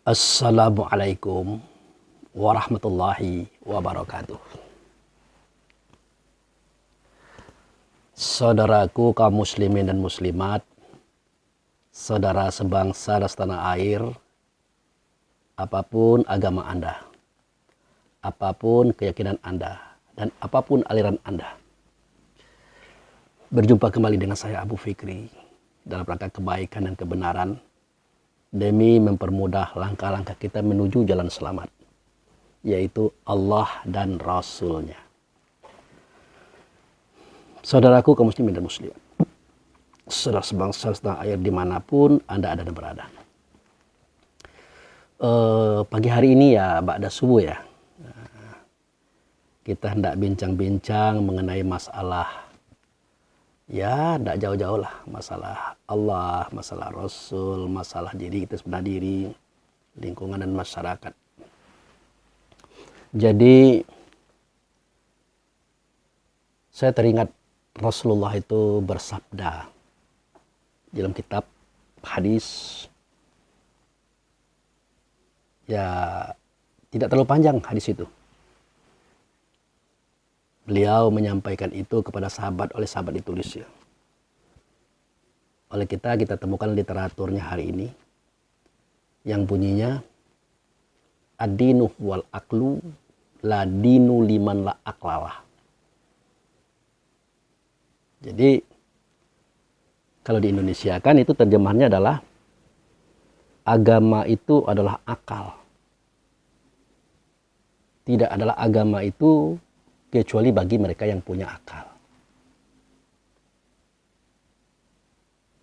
Assalamualaikum warahmatullahi wabarakatuh. Saudaraku kaum muslimin dan muslimat, saudara sebangsa dan setanah air, apapun agama Anda, apapun keyakinan Anda, dan apapun aliran Anda, berjumpa kembali dengan saya Abu Fikri dalam rangka kebaikan dan kebenaran demi mempermudah langkah-langkah kita menuju jalan selamat, yaitu Allah dan Rasul-Nya. Saudaraku kaum muslimin dan muslimat, saudara sebangsa setanah air dimanapun Anda ada dan berada. Pagi hari ini ya ba'da subuh ya, kita hendak bincang-bincang mengenai masalah, ya tidak jauh-jauh lah, masalah Allah, masalah Rasul, masalah diri kita sendiri, lingkungan dan masyarakat. Jadi saya teringat Rasulullah itu bersabda dalam kitab hadis, ya tidak terlalu panjang hadis itu. Beliau menyampaikan itu kepada sahabat, oleh sahabat ditulis ya. Oleh kita temukan literaturnya hari ini yang bunyinya ad-dinu wal aklu la dinu liman la aklalah. Jadi kalau di Indonesia kan itu terjemahannya adalah agama itu adalah akal. Tidak adalah agama itu kecuali bagi mereka yang punya akal.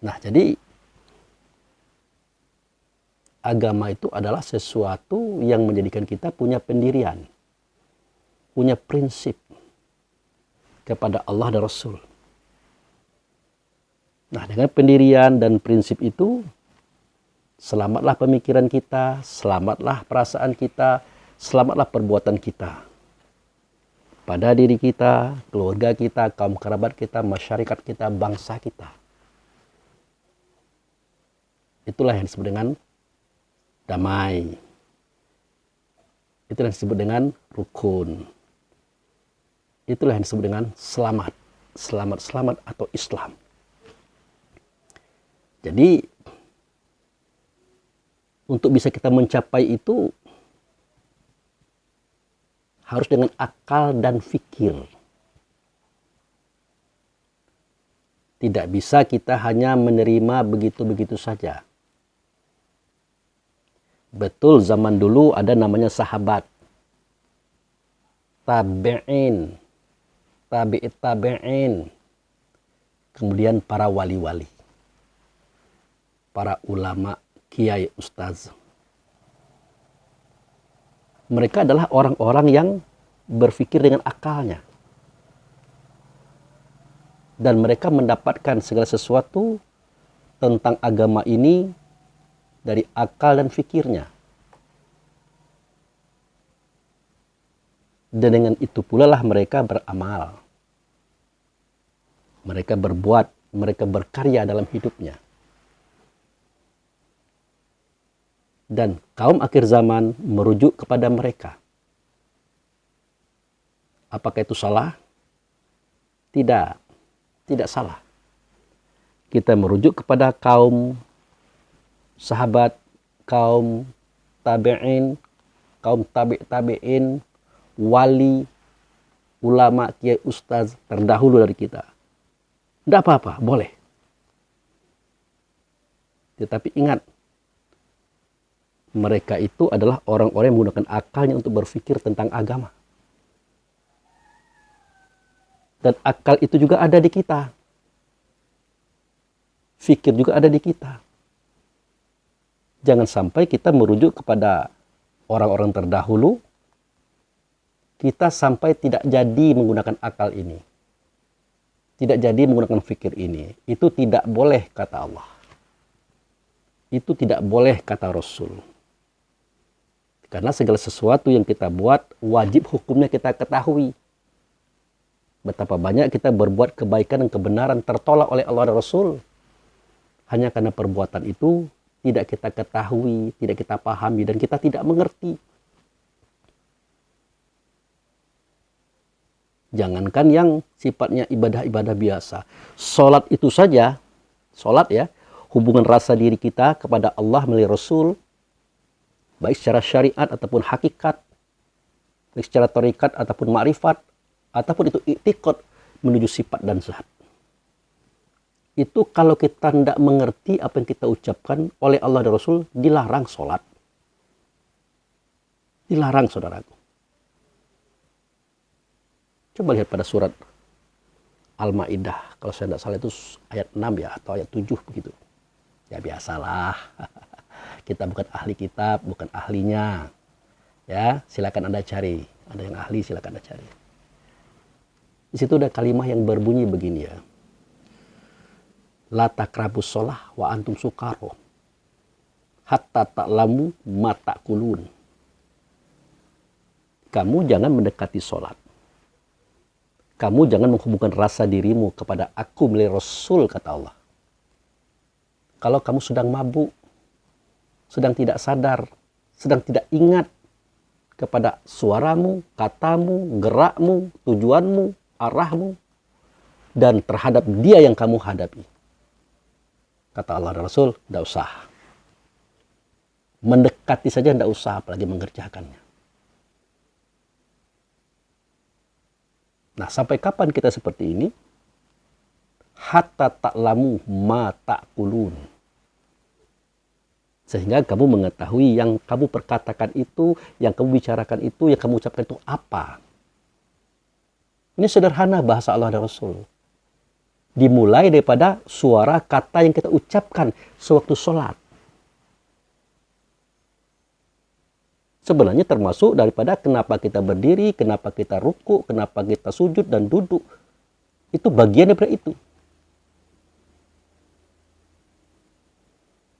Nah, jadi agama itu adalah sesuatu yang menjadikan kita punya pendirian, punya prinsip kepada Allah dan Rasul. Nah, dengan pendirian dan prinsip itu, selamatlah pemikiran kita, selamatlah perasaan kita, selamatlah perbuatan kita. Pada diri kita, keluarga kita, kaum kerabat kita, masyarakat kita, bangsa kita. Itulah yang disebut dengan damai. Itulah yang disebut dengan rukun. Itulah yang disebut dengan selamat. Selamat atau Islam. Jadi, untuk bisa kita mencapai itu, harus dengan akal dan fikir. Tidak bisa kita hanya menerima begitu-begitu saja. Betul zaman dulu ada namanya sahabat, tabi'in, tabi'in, kemudian para wali-wali, para ulama, kiai, ustaz. Mereka adalah orang-orang yang berpikir dengan akalnya. Dan mereka mendapatkan segala sesuatu tentang agama ini dari akal dan fikirnya. Dan dengan itu pula lah mereka beramal. Mereka berbuat, mereka berkarya dalam hidupnya. Dan kaum akhir zaman merujuk kepada mereka. Apakah itu salah? Tidak, tidak salah. Kita merujuk kepada kaum sahabat, kaum tabi'in, kaum tabi'in, wali, ulama, kiai, ustaz terdahulu dari kita. Tidak apa-apa, boleh. Tetapi ingat, mereka itu adalah orang-orang yang menggunakan akalnya untuk berpikir tentang agama. Dan akal itu juga ada di kita. Fikir juga ada di kita. Jangan sampai kita merujuk kepada orang-orang terdahulu, kita sampai tidak jadi menggunakan akal ini. Tidak jadi menggunakan fikir ini. Itu tidak boleh kata Allah. Itu tidak boleh kata Rasul. Karena segala sesuatu yang kita buat, wajib hukumnya kita ketahui. Betapa banyak kita berbuat kebaikan dan kebenaran tertolak oleh Allah dan Rasul. Hanya karena perbuatan itu tidak kita ketahui, tidak kita pahami, dan kita tidak mengerti. Jangankan yang sifatnya ibadah-ibadah biasa. Sholat itu saja, sholat ya, hubungan rasa diri kita kepada Allah melalui Rasul, baik secara syariat ataupun hakikat, baik secara torikat ataupun ma'rifat, ataupun itu i'tiqad menuju sifat dan zat. Itu kalau kita tidak mengerti apa yang kita ucapkan oleh Allah dan Rasul, dilarang sholat. Dilarang, saudaraku. Coba lihat pada surat Al-Ma'idah. Kalau saya tidak salah itu ayat 6 ya, atau ayat 7 begitu. Ya biasalah. Kita bukan ahli kitab, bukan ahlinya. Ya, silakan Anda cari. Ada yang ahli, silakan Anda cari. Di situ ada kalimat yang berbunyi begini ya. La taqrabus sholah wa antum sukaro. Hatta ta'lamu ma ta'kulun. Kamu jangan mendekati sholat. Kamu jangan menghubungkan rasa dirimu kepada aku melalui Rasul, kata Allah. Kalau kamu sedang mabuk, sedang tidak sadar, sedang tidak ingat kepada suaramu, katamu, gerakmu, tujuanmu, arahmu, dan terhadap dia yang kamu hadapi. Kata Allah dan Rasul, tidak usah. Mendekati saja tidak usah, apalagi mengerjakannya. Nah, sampai kapan kita seperti ini? Hatta ta'lamu ma ta'kulun. Sehingga kamu mengetahui yang kamu perkatakan itu, yang kamu bicarakan itu, yang kamu ucapkan itu apa. Ini sederhana bahasa Allah dan Rasul. Dimulai daripada suara kata yang kita ucapkan sewaktu sholat. Sebenarnya termasuk daripada kenapa kita berdiri, kenapa kita ruku, kenapa kita sujud dan duduk. Itu bagian daripada itu.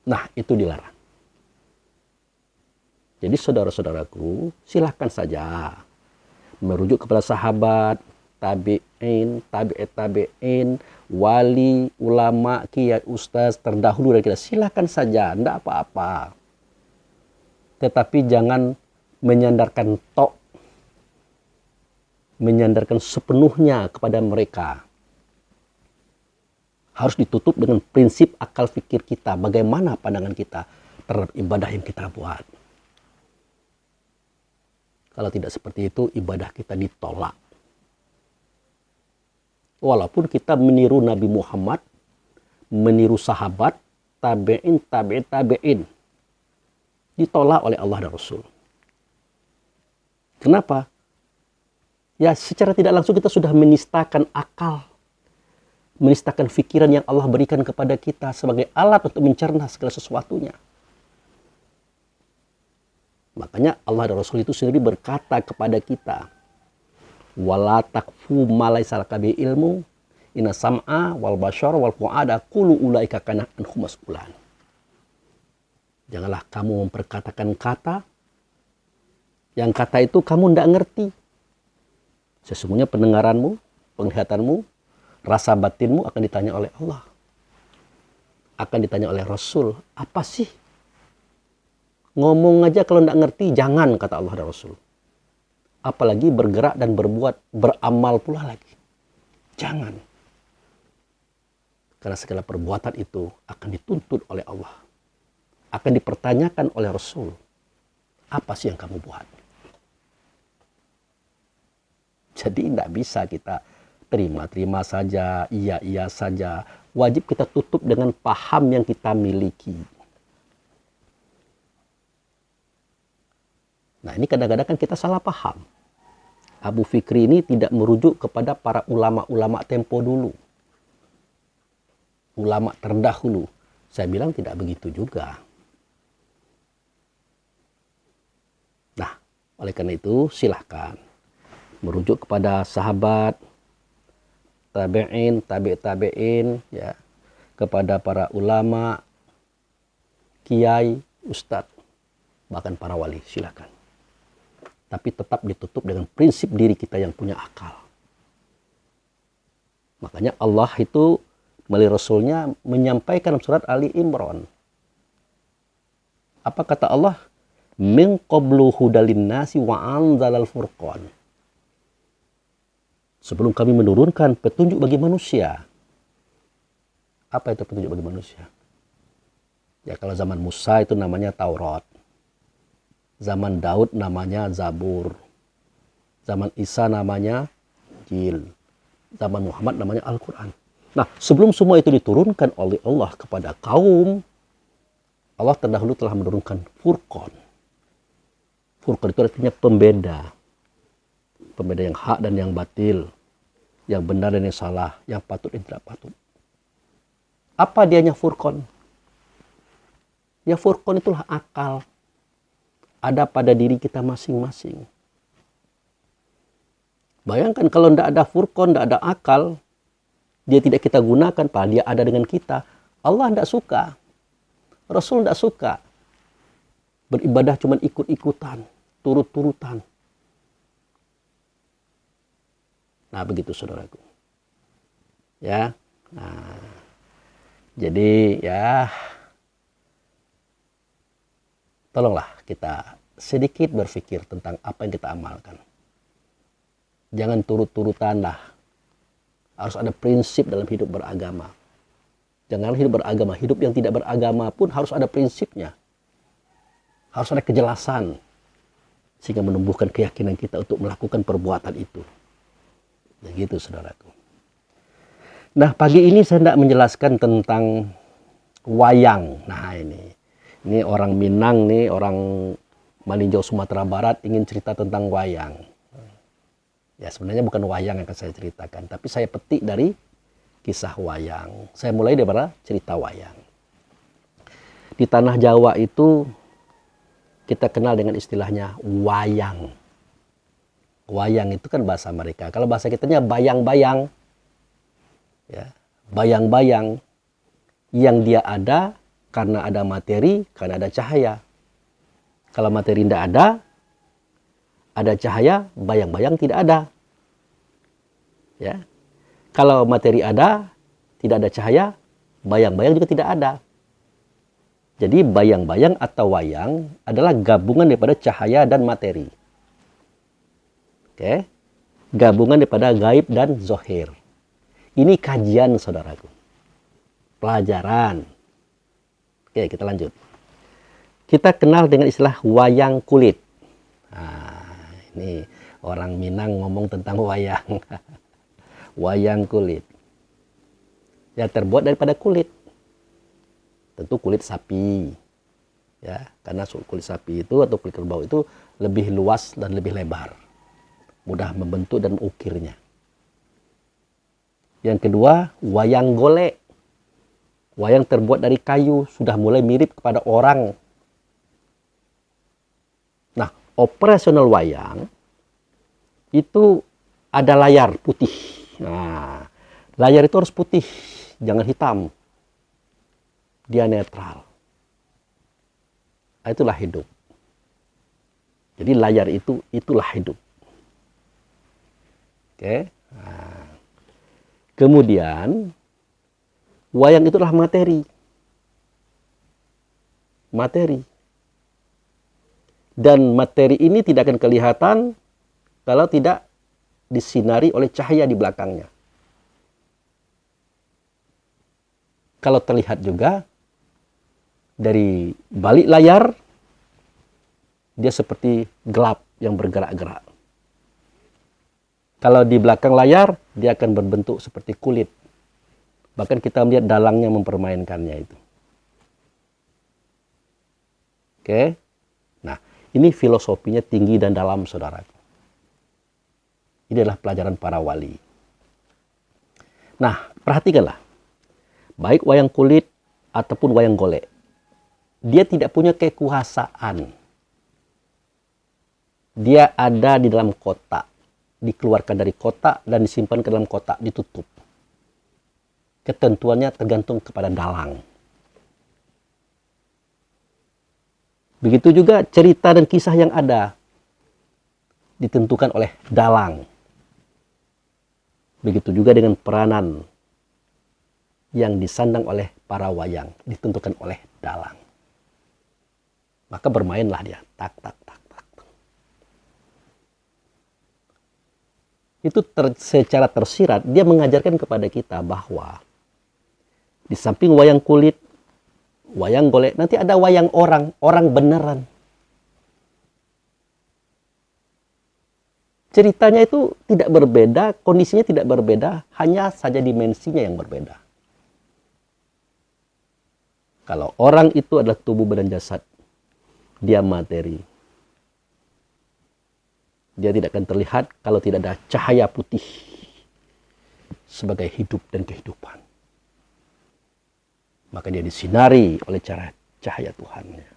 Nah, itu dilarang. Jadi saudara-saudaraku, silahkan saja merujuk kepada sahabat, tabi'in, tabi'in, wali, ulama, kiai, ustaz terdahulu dari kita. Silahkan saja, tidak apa-apa. Tetapi jangan menyandarkan menyandarkan sepenuhnya kepada mereka. Harus ditutup dengan prinsip akal fikir kita. Bagaimana pandangan kita terhadap ibadah yang kita buat. Kalau tidak seperti itu, ibadah kita ditolak. Walaupun kita meniru Nabi Muhammad, meniru sahabat, tabi'in, ditolak oleh Allah dan Rasul. Kenapa? Ya, secara tidak langsung kita sudah menistakan akal, menistakan pikiran yang Allah berikan kepada kita sebagai alat untuk mencerna segala sesuatunya. Makanya Allah dan Rasul itu sendiri berkata kepada kita, wala takfu ma laysa laka bi ilmu, inna sam'a wal basyara wal fu'ada kullu ulaika kana anhu mas'ulan. Janganlah kamu memperkatakan kata yang kata itu kamu tidak ngerti. Sesungguhnya pendengaranmu, penglihatanmu, rasa batinmu akan ditanya oleh Allah. Akan ditanya oleh Rasul. Apa sih? Ngomong aja kalau tidak ngerti, jangan, kata Allah dan Rasul. Apalagi bergerak dan berbuat, beramal pula lagi. Jangan. Karena segala perbuatan itu akan dituntut oleh Allah. Akan dipertanyakan oleh Rasul. Apa sih yang kamu buat? Jadi tidak bisa kita terima-terima saja, iya-iya saja. Wajib kita tutup dengan paham yang kita miliki. Nah, ini kadang-kadang kan kita salah paham. Abu Fikri ini tidak merujuk kepada para ulama-ulama tempo dulu. Ulama terdahulu. Saya bilang tidak begitu juga. Nah, oleh karena itu silahkan merujuk kepada sahabat, tabi'in, tabi'in, ya, kepada para ulama, kiai, ustadz, bahkan para wali, silahkan. Tapi tetap ditutup dengan prinsip diri kita yang punya akal. Makanya Allah itu melalui Rasulnya menyampaikan surat Ali Imran. Apa kata Allah? Min qablu hudalin nasi wa anzalal furqan. Sebelum kami menurunkan petunjuk bagi manusia. Apa itu petunjuk bagi manusia? Ya kalau zaman Musa itu namanya Taurat. Zaman Daud namanya Zabur. Zaman Isa namanya Injil. Zaman Muhammad namanya Al-Quran. Nah, sebelum semua itu diturunkan oleh Allah kepada kaum, Allah terdahulu telah menurunkan Furqan. Furqan itu artinya pembeda. Pembeda yang hak dan yang batil. Yang benar dan yang salah. Yang patut dan tidak patut. Apa dianya Furqan? Ya Furqan itulah akal. Ada pada diri kita masing-masing. Bayangkan kalau tidak ada Furqan, tidak ada akal, dia tidak kita gunakan, padahal dia ada dengan kita. Allah tidak suka. Rasul tidak suka. Beribadah cuma ikut-ikutan, turut-turutan. Nah, begitu saudaraku. Ya. Nah, jadi ya tolonglah kita sedikit berpikir tentang apa yang kita amalkan. Jangan turut-turutan lah. Harus ada prinsip dalam hidup beragama. Jangan hidup beragama. Hidup yang tidak beragama pun harus ada prinsipnya. Harus ada kejelasan. Sehingga menumbuhkan keyakinan kita untuk melakukan perbuatan itu. Begitu saudaraku. Nah pagi ini saya tidak menjelaskan tentang wayang. Nah ini orang Minang nih, orang Maninjau Sumatera Barat ingin cerita tentang wayang. Ya sebenarnya bukan wayang yang akan saya ceritakan, tapi saya petik dari kisah wayang. Saya mulai dari cerita wayang. Di tanah Jawa itu kita kenal dengan istilahnya wayang. Wayang itu kan bahasa mereka. Kalau bahasa kitanya bayang-bayang. Ya, bayang-bayang yang dia ada karena ada materi, karena ada cahaya. Kalau materi tidak ada cahaya, bayang-bayang tidak ada. Ya. Kalau materi ada, tidak ada cahaya, bayang-bayang juga tidak ada. Jadi bayang-bayang atau wayang adalah gabungan daripada cahaya dan materi. Oke. Gabungan daripada gaib dan zohir. Ini kajian saudaraku. Pelajaran. Oke, kita lanjut. Kita kenal dengan istilah wayang kulit. Nah, ini orang Minang ngomong tentang wayang. Wayang kulit. Ya terbuat daripada kulit. Tentu kulit sapi. Ya, karena kulit sapi itu atau kulit kerbau itu lebih luas dan lebih lebar. Mudah membentuk dan mengukirnya. Yang kedua, wayang golek. Wayang terbuat dari kayu, sudah mulai mirip kepada orang. Nah, operasional wayang itu ada layar putih. Nah, layar itu harus putih, jangan hitam. Dia netral. Itulah hidup. Jadi layar itulah hidup. Oke. Nah. Kemudian wayang itulah materi. Materi. Dan materi ini tidak akan kelihatan kalau tidak disinari oleh cahaya di belakangnya. Kalau terlihat juga dari balik layar, dia seperti gelap yang bergerak-gerak. Kalau di belakang layar, dia akan berbentuk seperti kulit. Bahkan kita melihat dalangnya mempermainkannya itu. Oke. Nah, ini filosofinya tinggi dan dalam, saudara. Ini adalah pelajaran para wali. Nah, perhatikanlah. Baik wayang kulit ataupun wayang golek. Dia tidak punya kekuasaan. Dia ada di dalam kotak. Dikeluarkan dari kotak dan disimpan ke dalam kotak, ditutup. Ketentuannya tergantung kepada dalang. Begitu juga cerita dan kisah yang ada ditentukan oleh dalang. Begitu juga dengan peranan yang disandang oleh para wayang, ditentukan oleh dalang. Maka bermainlah dia. Tak, tak, tak, tak. Itu secara tersirat, dia mengajarkan kepada kita bahwa di samping wayang kulit, wayang golek, nanti ada wayang orang, orang beneran. Ceritanya itu tidak berbeda, kondisinya tidak berbeda, hanya saja dimensinya yang berbeda. Kalau orang itu adalah tubuh badan jasad, dia materi. Dia tidak akan terlihat kalau tidak ada cahaya putih sebagai hidup dan kehidupan. Maka dia disinari oleh cahaya Tuhannya.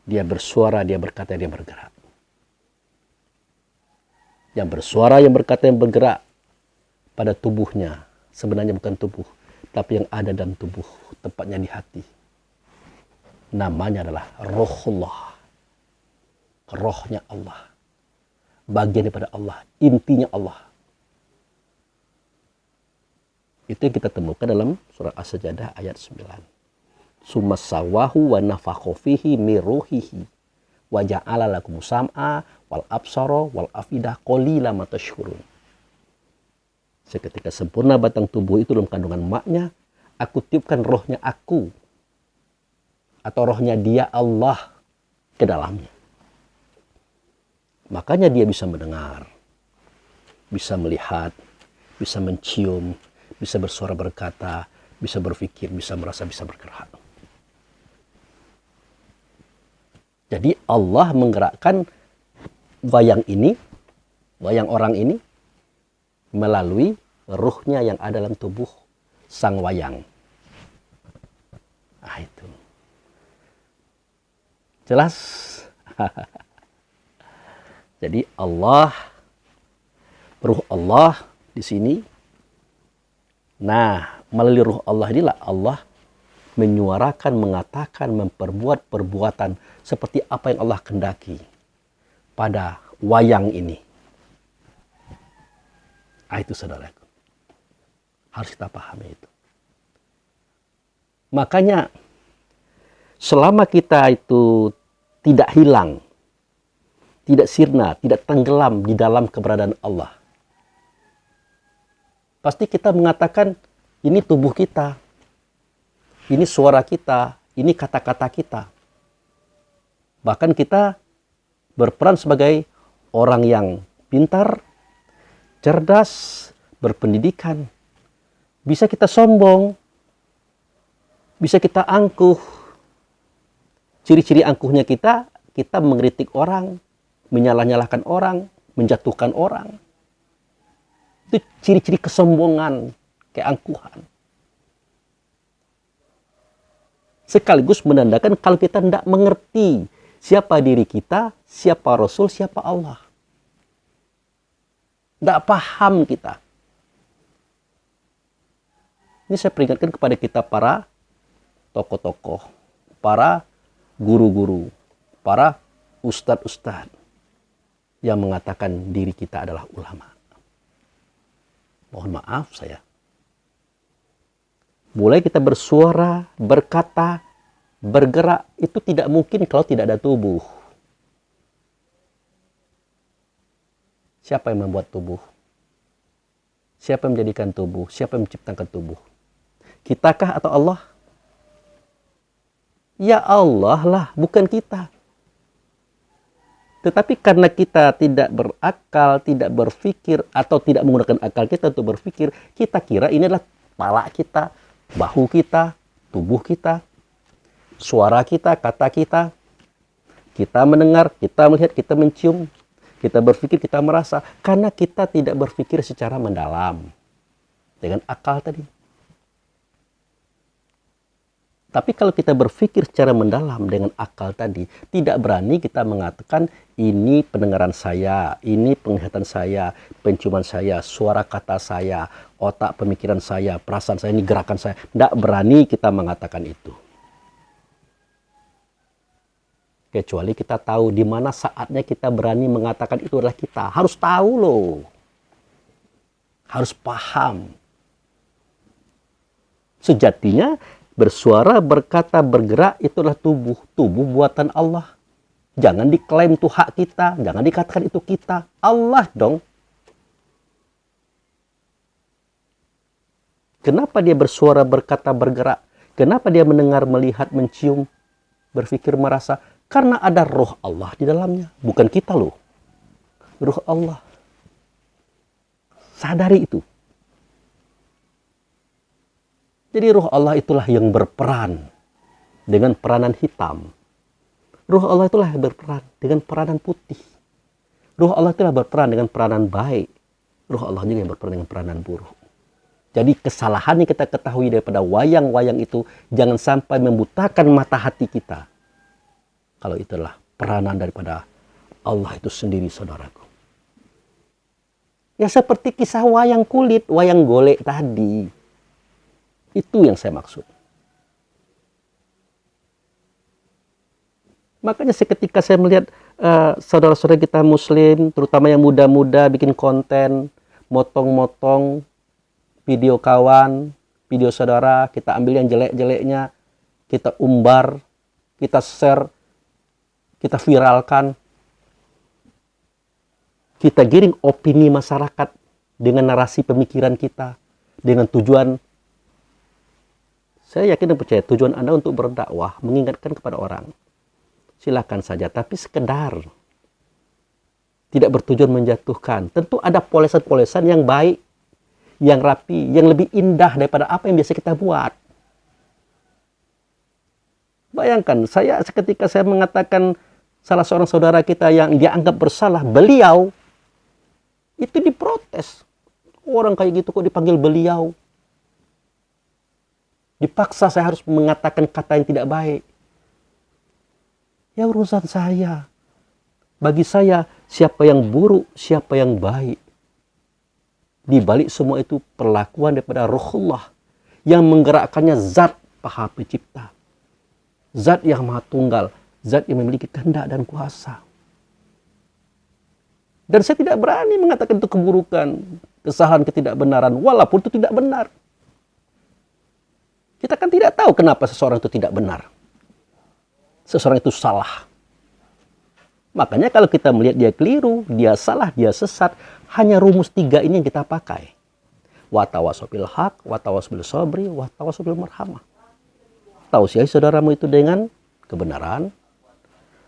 Dia bersuara, dia berkata, dia bergerak. Yang bersuara, yang berkata, yang bergerak pada tubuhnya. Sebenarnya bukan tubuh, tapi yang ada dalam tubuh, tepatnya di hati. Namanya adalah Rohullah. Rohnya Allah. Bagian daripada Allah, intinya Allah. Itu yang kita temukan dalam surah As-Sajdah ayat 9. Sumasawahu wa nafakha fihi min ruhihi wa ja'ala lakum sam'a wal absara wal afidah qalilan ma tashkurun. Seketika sempurna batang tubuh itu dalam kandungan emaknya, aku tiupkan rohnya aku atau rohnya dia Allah ke dalamnya. Makanya dia bisa mendengar, bisa melihat, bisa mencium, bisa bersuara berkata, bisa berpikir, bisa merasa, bisa bergerak. Jadi Allah menggerakkan wayang ini, wayang orang ini, melalui ruhnya yang ada dalam tubuh sang wayang. Nah itu. Jelas? Jadi Allah, ruh Allah di sini. Nah, melalui ruh Allah inilah Allah menyuarakan, mengatakan, memperbuat perbuatan seperti apa yang Allah kehendaki pada wayang ini. Itu saudaraku. Harus kita pahami itu. Makanya selama kita itu tidak hilang, tidak sirna, tidak tenggelam di dalam keberadaan Allah, pasti kita mengatakan ini tubuh kita, ini suara kita, ini kata-kata kita. Bahkan kita berperan sebagai orang yang pintar, cerdas, berpendidikan. Bisa kita sombong, bisa kita angkuh. Ciri-ciri angkuhnya kita mengkritik orang, menyalah-nyalahkan orang, menjatuhkan orang. Itu ciri-ciri kesombongan, keangkuhan. Sekaligus menandakan kalau kita tidak mengerti siapa diri kita, siapa Rasul, siapa Allah. Tidak paham kita. Ini saya peringatkan kepada kita para tokoh-tokoh, para guru-guru, para ustadz-ustadz yang mengatakan diri kita adalah ulama. Mohon maaf saya. Mulai kita bersuara, berkata, bergerak, itu tidak mungkin kalau tidak ada tubuh. Siapa yang membuat tubuh? Siapa yang menjadikan tubuh? Siapa yang menciptakan tubuh? Kitakah atau Allah? Ya Allah lah, bukan kita. Tetapi karena kita tidak berakal, tidak berpikir, atau tidak menggunakan akal kita untuk berpikir, kita kira ini adalah kepala kita, bahu kita, tubuh kita, suara kita, kata kita. Kita mendengar, kita melihat, kita mencium, kita berpikir, kita merasa. Karena kita tidak berpikir secara mendalam dengan akal tadi. Tapi kalau kita berpikir secara mendalam dengan akal tadi, tidak berani kita mengatakan ini pendengaran saya, ini penglihatan saya, penciuman saya, suara kata saya, otak pemikiran saya, perasaan saya, ini gerakan saya. Tidak berani kita mengatakan itu. Kecuali kita tahu di mana saatnya kita berani mengatakan itu adalah kita. Harus tahu loh. Harus paham. Sejatinya Bersuara, berkata, bergerak, itulah tubuh. Tubuh buatan Allah. Jangan diklaim itu hak kita. Jangan dikatakan itu kita. Allah dong. Kenapa dia bersuara, berkata, bergerak? Kenapa dia mendengar, melihat, mencium, berpikir, merasa? Karena ada roh Allah di dalamnya. Bukan kita loh. Roh Allah. Sadari itu. Jadi roh Allah itulah yang berperan dengan peranan hitam. Roh Allah itulah yang berperan dengan peranan putih. Roh Allah itulah berperan dengan peranan baik. Roh Allah juga yang berperan dengan peranan buruk. Jadi kesalahan yang kita ketahui daripada wayang-wayang itu jangan sampai membutakan mata hati kita. Kalau itulah peranan daripada Allah itu sendiri, saudaraku. Ya seperti kisah wayang kulit, wayang golek tadi. Itu yang saya maksud. Makanya seketika saya melihat saudara-saudara kita muslim, terutama yang muda-muda bikin konten, motong-motong video kawan, video saudara, kita ambil yang jelek-jeleknya, kita umbar, kita share, kita viralkan, kita giring opini masyarakat dengan narasi pemikiran kita, dengan tujuan, saya yakin dan percaya tujuan Anda untuk berdakwah, mengingatkan kepada orang. Silakan saja, tapi sekedar. Tidak bertujuan menjatuhkan. Tentu ada polesan-polesan yang baik, yang rapi, yang lebih indah daripada apa yang biasa kita buat. Bayangkan, seketika saya mengatakan salah seorang saudara kita yang dianggap bersalah, beliau, itu diprotes. Orang kayak gitu kok dipanggil beliau. Dipaksa saya harus mengatakan kata yang tidak baik. Ya urusan saya. Bagi saya, siapa yang buruk, siapa yang baik. Di balik semua itu perlakuan daripada Ruhullah yang menggerakkannya zat Maha Pencipta. Zat yang Maha Tunggal, zat yang memiliki kehendak dan kuasa. Dan saya tidak berani mengatakan itu keburukan, kesalahan, ketidakbenaran, walaupun itu tidak benar. Kita kan tidak tahu kenapa seseorang itu tidak benar. Seseorang itu salah. Makanya kalau kita melihat dia keliru, dia salah, dia sesat, hanya rumus 3 ini yang kita pakai. Wa tawasau bil haq, wa tawasau bil sabri, wa tawasau bil marhamah. Tausiah saudaramu itu dengan kebenaran,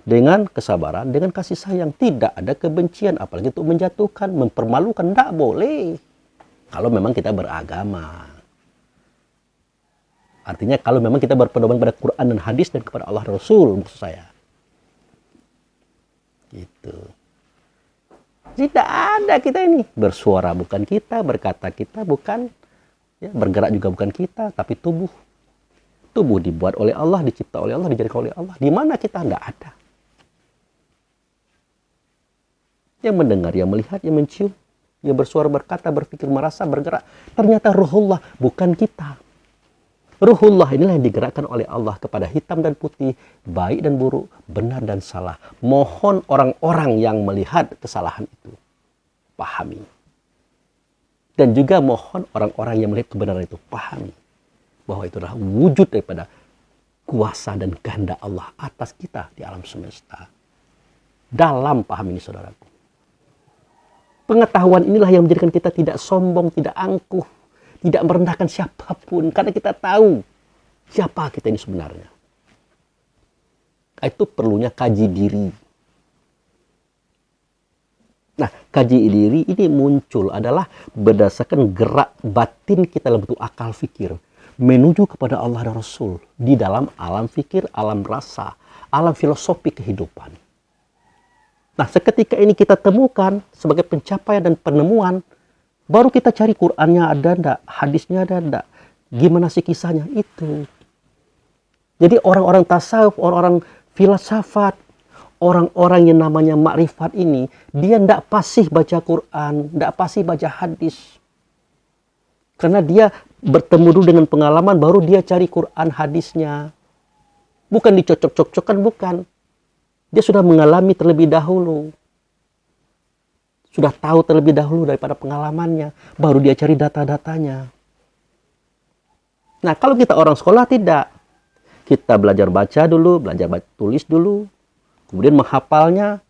dengan kesabaran, dengan kasih sayang. Tidak ada kebencian, apalagi untuk menjatuhkan, mempermalukan. Tidak boleh. Kalau memang kita beragama. Artinya kalau memang kita berpedoman pada Quran dan hadis dan kepada Allah Rasul, maksud saya. Gitu. Tidak ada kita ini. Bersuara bukan kita, berkata kita bukan, ya, bergerak juga bukan kita, tapi tubuh. Tubuh dibuat oleh Allah, dicipta oleh Allah, dijadikan oleh Allah. Di mana kita? Tidak ada. Yang mendengar, yang melihat, yang mencium, yang bersuara, berkata, berpikir, merasa, bergerak. Ternyata Ruhullah, bukan kita. Ruhullah inilah yang digerakkan oleh Allah kepada hitam dan putih, baik dan buruk, benar dan salah. Mohon orang-orang yang melihat kesalahan itu pahami. Dan juga mohon orang-orang yang melihat kebenaran itu pahami. Bahwa itu adalah wujud daripada kuasa dan kehendak Allah atas kita di alam semesta. Dalam paham ini, saudaraku. Pengetahuan inilah yang menjadikan kita tidak sombong, tidak angkuh, tidak merendahkan siapapun. Karena kita tahu siapa kita ini sebenarnya. Itu perlunya kaji diri. Nah, kaji diri ini muncul adalah berdasarkan gerak batin kita dalam bentuk akal fikir. Menuju kepada Allah dan Rasul. Di dalam alam fikir, alam rasa, alam filosofi kehidupan. Nah, seketika ini kita temukan sebagai pencapaian dan penemuan, baru kita cari Qur'annya ada enggak, hadisnya ada enggak, gimana sih kisahnya itu. Jadi orang-orang tasawuf, orang-orang filsafat, orang-orang yang namanya makrifat ini, dia enggak pasih baca Qur'an, enggak pasih baca hadis. Karena dia bertemu dulu dengan pengalaman, baru dia cari Qur'an hadisnya. Bukan dicocok-cocokkan, bukan. Dia sudah mengalami terlebih dahulu. Sudah tahu terlebih dahulu daripada pengalamannya. Baru dia cari data-datanya. Nah, kalau kita orang sekolah tidak. Kita belajar baca dulu, belajar tulis dulu, kemudian menghafalnya,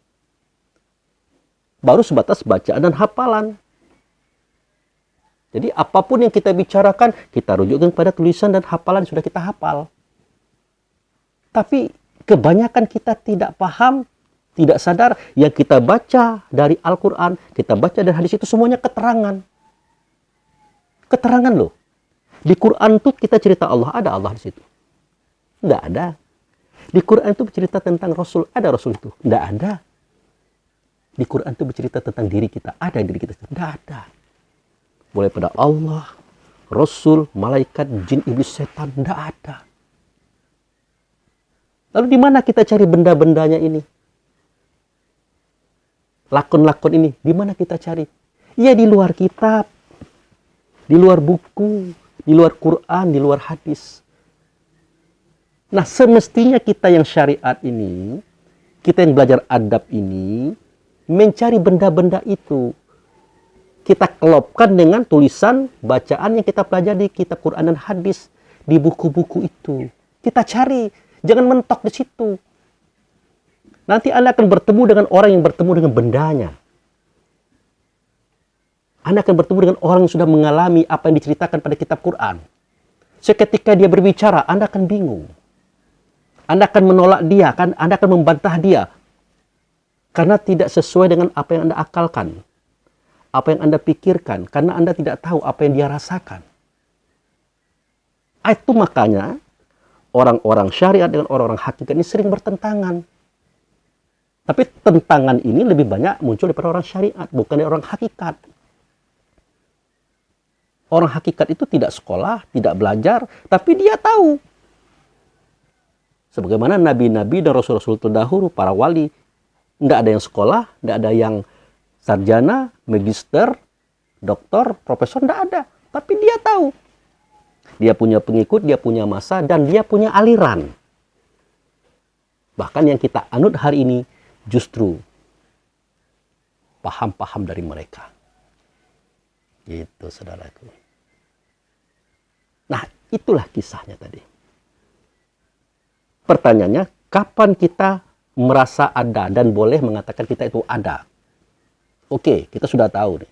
baru sebatas bacaan dan hafalan. Jadi apapun yang kita bicarakan, kita rujukkan pada tulisan dan hafalan sudah kita hafal. Tapi kebanyakan kita tidak paham, tidak sadar, yang kita baca dari Al-Quran, kita baca dari hadis itu semuanya keterangan. Keterangan loh. Di Quran tuh kita cerita Allah, ada Allah di situ. Nggak ada. Di Quran itu bercerita tentang Rasul, ada Rasul itu. Nggak ada. Di Quran itu bercerita tentang diri kita, ada diri kita. Nggak ada. Boleh pada Allah, Rasul, malaikat, jin, iblis, setan, nggak ada. Lalu di mana kita cari benda-bendanya ini? Lakon-lakon ini, di mana kita cari? Ya di luar kitab, di luar buku, di luar Quran, di luar hadis. Nah, semestinya kita yang syariat ini, kita yang belajar adab ini, mencari benda-benda itu. Kita kelopkan dengan tulisan, bacaan yang kita pelajari di kitab Quran dan hadis, di buku-buku itu. Kita cari, jangan mentok di situ. Nanti Anda akan bertemu dengan orang yang bertemu dengan bendanya. Anda akan bertemu dengan orang yang sudah mengalami apa yang diceritakan pada kitab Quran. Seketika dia berbicara, Anda akan bingung. Anda akan menolak dia, Anda akan membantah dia. Karena tidak sesuai dengan apa yang Anda akalkan. Apa yang Anda pikirkan. Karena Anda tidak tahu apa yang dia rasakan. Itu makanya orang-orang syariat dengan orang-orang hakikat ini sering bertentangan. Tapi tentangan ini lebih banyak muncul daripada orang syariat, bukan dari orang hakikat. Orang hakikat itu tidak sekolah, tidak belajar, tapi dia tahu. Sebagaimana nabi-nabi dan rasul-rasul terdahulu, para wali, tidak ada yang sekolah, tidak ada yang sarjana, magister, doktor, profesor, tidak ada. Tapi dia tahu. Dia punya pengikut, dia punya masa, dan dia punya aliran. Bahkan yang kita anut hari ini, justru paham-paham dari mereka. Gitu, saudaraku. Nah, itulah kisahnya tadi. Pertanyaannya, kapan kita merasa ada dan boleh mengatakan kita itu ada? Oke, kita sudah tahu nih.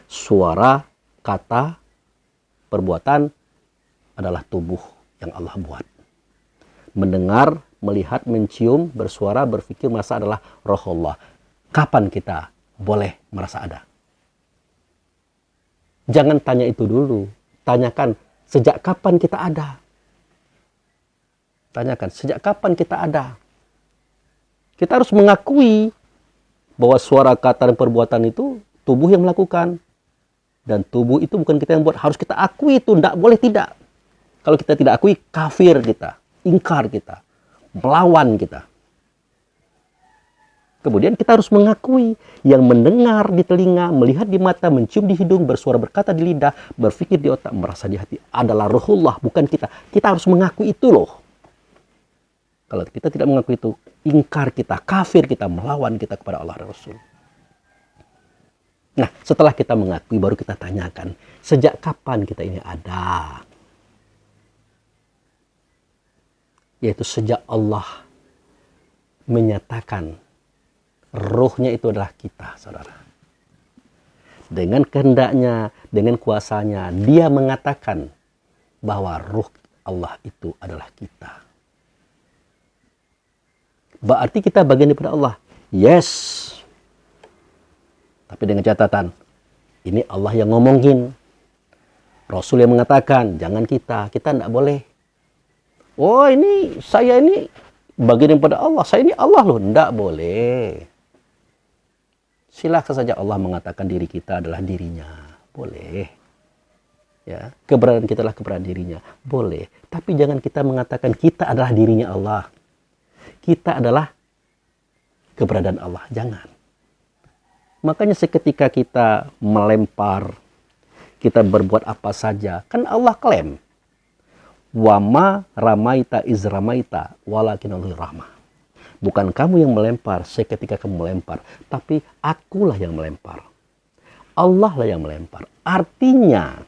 Suara, kata, perbuatan adalah tubuh yang Allah buat. Mendengar, melihat, mencium, bersuara, berpikir, merasa adalah roh Allah. Kapan kita boleh merasa ada? Jangan tanya itu dulu. Tanyakan, sejak kapan kita ada? Tanyakan, sejak kapan kita ada? Kita harus mengakui bahwa suara, kata, dan perbuatan itu tubuh yang melakukan. Dan tubuh itu bukan kita yang buat. Harus kita akui itu, tidak boleh tidak. Kalau kita tidak akui, kafir kita, ingkar kita, melawan kita. Kemudian kita harus mengakui yang mendengar di telinga, melihat di mata, mencium di hidung, bersuara, berkata di lidah, berpikir di otak, merasa di hati adalah Ruhullah, bukan kita. Kita harus mengakui itu loh. Kalau kita tidak mengakui itu, ingkar kita, kafir kita, melawan kita kepada Allah dan Rasul. Nah, setelah kita mengakui, baru kita tanyakan, sejak kapan kita ini ada? Yaitu sejak Allah menyatakan ruhnya itu adalah kita, saudara. Dengan kehendaknya, dengan kuasanya, dia mengatakan bahwa ruh Allah itu adalah kita. Berarti kita bagian daripada Allah. Yes. Tapi dengan catatan, ini Allah yang ngomongin. Rasul yang mengatakan, jangan kita. Kita tidak boleh. Oh ini, saya ini bagian daripada Allah. Saya ini Allah loh. Tidak boleh. Silakan saja Allah mengatakan diri kita adalah dirinya. Boleh. Ya, keberadaan kita adalah keberadaan dirinya. Boleh. Tapi jangan kita mengatakan kita adalah dirinya Allah. Kita adalah keberadaan Allah. Jangan. Makanya seketika kita melempar, kita berbuat apa saja, kan Allah klaim. Wama ramaita iz ramaita walakin Allah rahmah. Bukan kamu yang melempar seketika kamu melempar, tapi akulah yang melempar. Allah lah yang melempar. Artinya,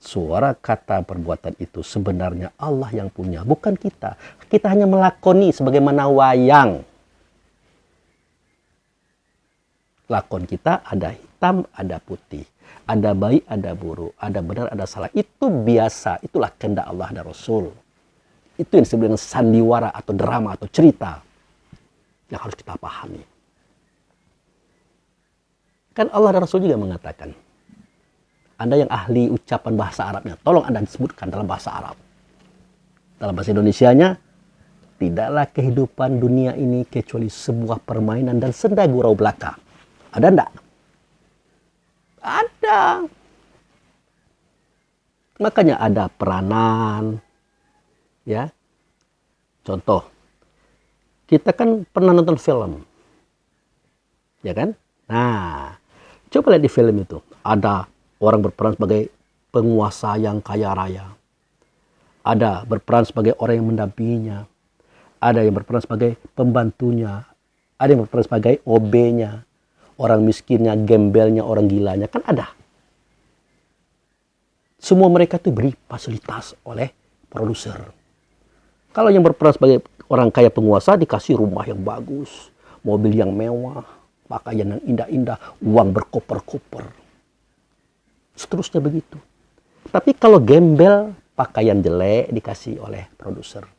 Suara, kata, perbuatan itu sebenarnya Allah yang punya, bukan kita. Kita hanya melakoni sebagaimana wayang. Lakon kita ada hitam, ada putih. Ada baik, ada buruk. Ada benar, ada salah. Itu biasa. Itulah kehendak Allah dan Rasul. Itu yang disebut dengan sandiwara atau drama atau cerita. Yang harus kita pahami. Kan Allah dan Rasul juga mengatakan, Anda yang ahli ucapan bahasa Arabnya, tolong Anda disebutkan dalam bahasa Arab. Dalam bahasa Indonesianya, tidaklah kehidupan dunia ini kecuali sebuah permainan dan senda gurau belaka. Ada enggak? Ada. Makanya ada peranan. Ya. Contoh, kita kan pernah nonton film. Ya kan? Nah, coba lihat di film itu. Ada orang berperan sebagai penguasa yang kaya raya. Ada berperan sebagai orang yang mendampinginya. Ada yang berperan sebagai pembantunya. Ada yang berperan sebagai OB-nya. Orang miskinnya, gembelnya, orang gilanya. Kan ada. Semua mereka itu beri fasilitas oleh produser. Kalau yang berperan sebagai orang kaya penguasa dikasih rumah yang bagus. Mobil yang mewah. Pakaian yang indah-indah. Uang berkoper-koper. Seterusnya begitu. Tapi kalau gembel, pakaian jelek dikasih oleh produser.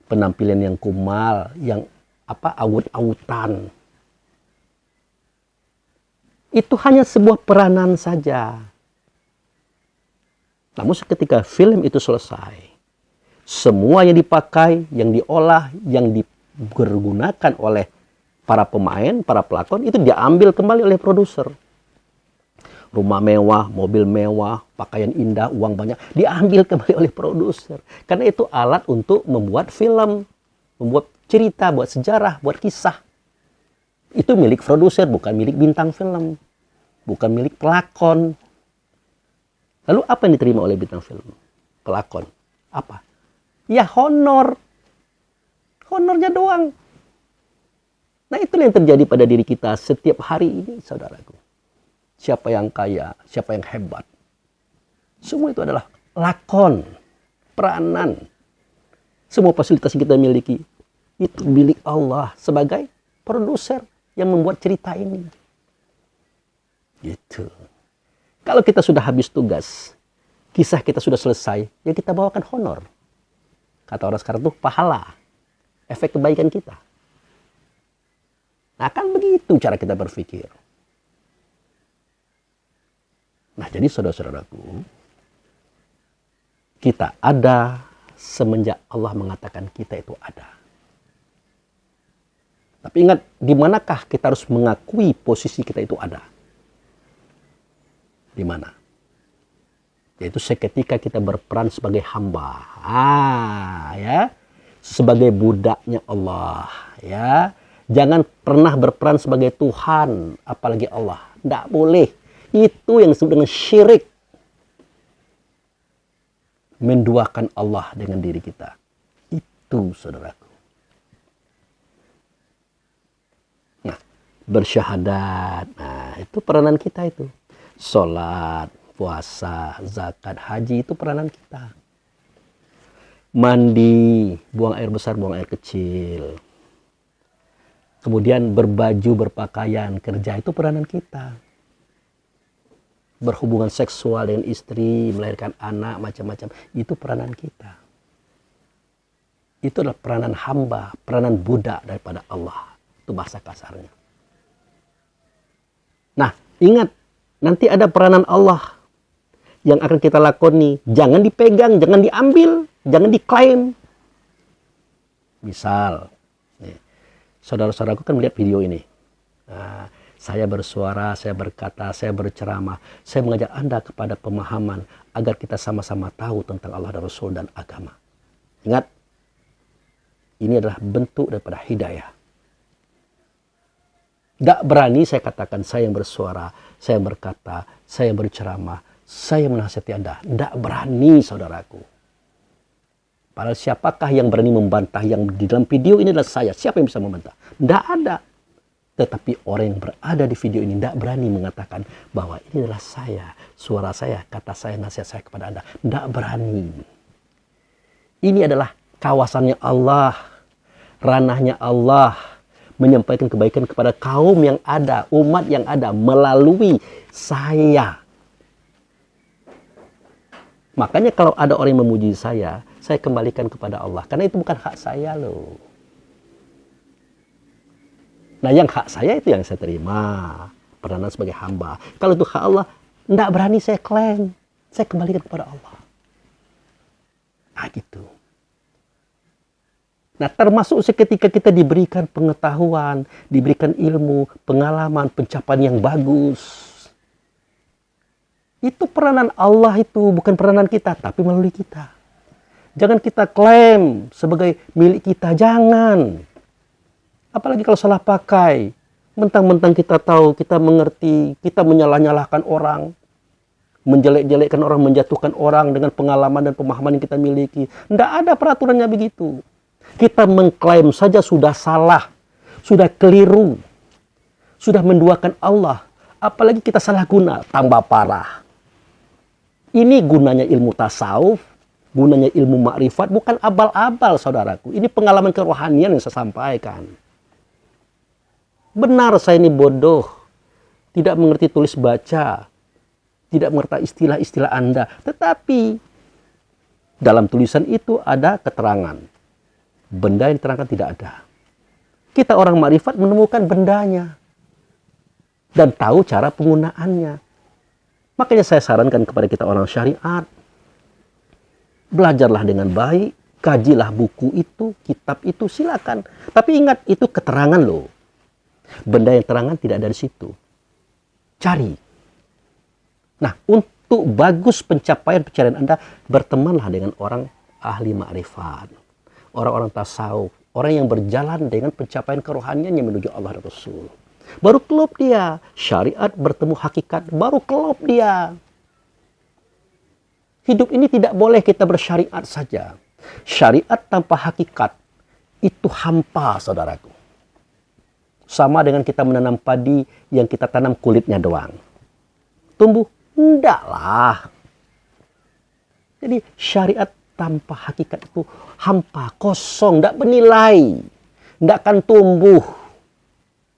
Penampilan yang kumal, yang awut-awutan. Itu hanya sebuah peranan saja. Namun ketika film itu selesai, semua yang dipakai, yang diolah, yang digunakan oleh para pemain, para pelakon, itu diambil kembali oleh produser. Rumah mewah, mobil mewah, pakaian indah, uang banyak, diambil kembali oleh produser. Karena itu alat untuk membuat film, membuat cerita, buat sejarah, buat kisah. Itu milik produser, bukan milik bintang film. Bukan milik pelakon. Lalu apa yang diterima oleh bintang film? Pelakon. Apa? Ya honor. Honornya doang. Nah itulah yang terjadi pada diri kita setiap hari ini, saudaraku. Siapa yang kaya, siapa yang hebat. Semua itu adalah lakon, peranan. Semua fasilitas yang kita miliki, itu milik Allah sebagai produser yang membuat cerita ini. Gitu. Kalau kita sudah habis tugas, kisah kita sudah selesai, ya kita bawakan honor. Kata orang sekarang tuh pahala, efek kebaikan kita. Nah kan begitu cara kita berpikir. Nah jadi saudara-saudaraku, kita ada semenjak Allah mengatakan kita itu ada. Tapi ingat, di manakah kita harus mengakui posisi kita itu ada? Di mana? Yaitu seketika kita berperan sebagai hamba. Ya. Sebagai budaknya Allah. Ya. Jangan pernah berperan sebagai Tuhan. Apalagi Allah. Tidak boleh. Itu yang disebut dengan syirik. Menduakan Allah dengan diri kita. Itu saudaraku. Nah, bersyahadat. Nah, itu peranan kita itu. Sholat, puasa, zakat, haji itu peranan kita. Mandi, buang air besar, buang air kecil. Kemudian berbaju, berpakaian, kerja itu peranan kita. Berhubungan seksual dengan istri, melahirkan anak, macam-macam. Itu peranan kita. Itu adalah peranan hamba, peranan budak daripada Allah. Itu bahasa kasarnya. Nah, ingat. Nanti ada peranan Allah yang akan kita lakoni. Jangan dipegang, jangan diambil, jangan diklaim. Misal, saudara-saudaraku kan melihat video ini. Nah, saya bersuara, saya berkata, saya berceramah. Saya mengajak Anda kepada pemahaman agar kita sama-sama tahu tentang Allah dan Rasul dan agama. Ingat, ini adalah bentuk daripada hidayah. Tidak berani saya katakan saya yang bersuara, saya yang berkata, saya yang berceramah, saya menasihati Anda. Tidak berani saudaraku. Padahal siapakah yang berani membantah yang di dalam video ini adalah saya? Siapa yang bisa membantah? Tidak ada. Tetapi orang yang berada di video ini tidak berani mengatakan bahwa ini adalah saya, suara saya, kata saya, nasihat saya kepada Anda. Tidak berani. Ini adalah kawasannya Allah, ranahnya Allah, menyampaikan kebaikan kepada kaum yang ada, umat yang ada, melalui saya. Makanya kalau ada orang yang memuji saya kembalikan kepada Allah. Karena itu bukan hak saya loh. Nah, yang hak saya itu yang saya terima. Peranan sebagai hamba. Kalau itu hak Allah, tidak berani saya klaim. Saya kembalikan kepada Allah. Nah, gitu. Nah, termasuk seketika kita diberikan pengetahuan, diberikan ilmu, pengalaman, pencapaian yang bagus. Itu peranan Allah itu, bukan peranan kita, tapi melalui kita. Jangan kita klaim sebagai milik kita, jangan. Apalagi kalau salah pakai. Mentang-mentang kita tahu, kita mengerti, kita menyalah-nyalahkan orang. Menjelek-jelekkan orang, menjatuhkan orang dengan pengalaman dan pemahaman yang kita miliki. Tidak ada peraturannya begitu. Kita mengklaim saja sudah salah. Sudah keliru. Sudah menduakan Allah. Apalagi kita salah guna, tambah parah. Ini gunanya ilmu tasawuf. Gunanya ilmu makrifat. Bukan abal-abal, saudaraku. Ini pengalaman kerohanian yang saya sampaikan. Benar saya ini bodoh, tidak mengerti tulis baca, tidak mengerti istilah-istilah Anda. Tetapi dalam tulisan itu ada keterangan. Benda yang diterangkan tidak ada. Kita orang makrifat menemukan bendanya dan tahu cara penggunaannya. Makanya saya sarankan kepada kita orang syariat, belajarlah dengan baik, kajilah buku itu, kitab itu, silakan. Tapi ingat, itu keterangan loh. Benda yang terangan tidak ada di situ. Cari. Nah, untuk bagus pencapaian Anda, bertemanlah dengan orang ahli makrifat. Orang-orang tasawuf. Orang yang berjalan dengan pencapaian kerohaniannya menuju Allah dan Rasul. Baru klop dia. Syariat bertemu hakikat. Baru klop dia. Hidup ini tidak boleh kita bersyariat saja. Syariat tanpa hakikat itu hampa, saudaraku. Sama dengan kita menanam padi yang kita tanam kulitnya doang. Tumbuh? Enggak lah. Jadi syariat tanpa hakikat itu hampa, kosong, enggak bernilai. Enggak akan tumbuh.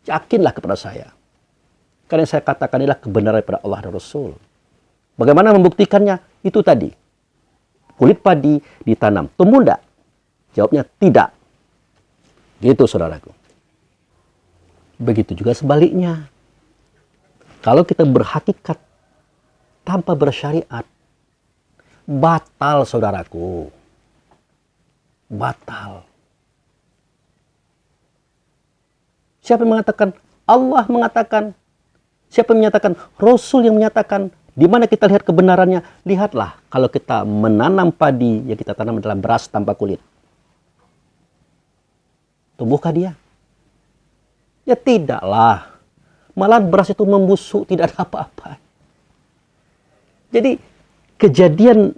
Yakinlah kepada saya. Karena yang saya katakan adalah kebenaran daripada Allah dan Rasul. Bagaimana membuktikannya? Itu tadi. Kulit padi ditanam. Tumbuh enggak? Jawabnya tidak. Gitu, saudaraku. Begitu juga sebaliknya. Kalau kita berhakikat tanpa bersyariat, batal, saudaraku. Batal. Siapa yang mengatakan? Allah mengatakan. Siapa yang menyatakan? Rasul yang menyatakan. Di mana kita lihat kebenarannya? Lihatlah kalau kita menanam padi yang kita tanam dalam beras tanpa kulit. Tumbuhkah dia? Ya tidaklah. Malah beras itu membusuk, tidak ada apa-apa. Jadi kejadian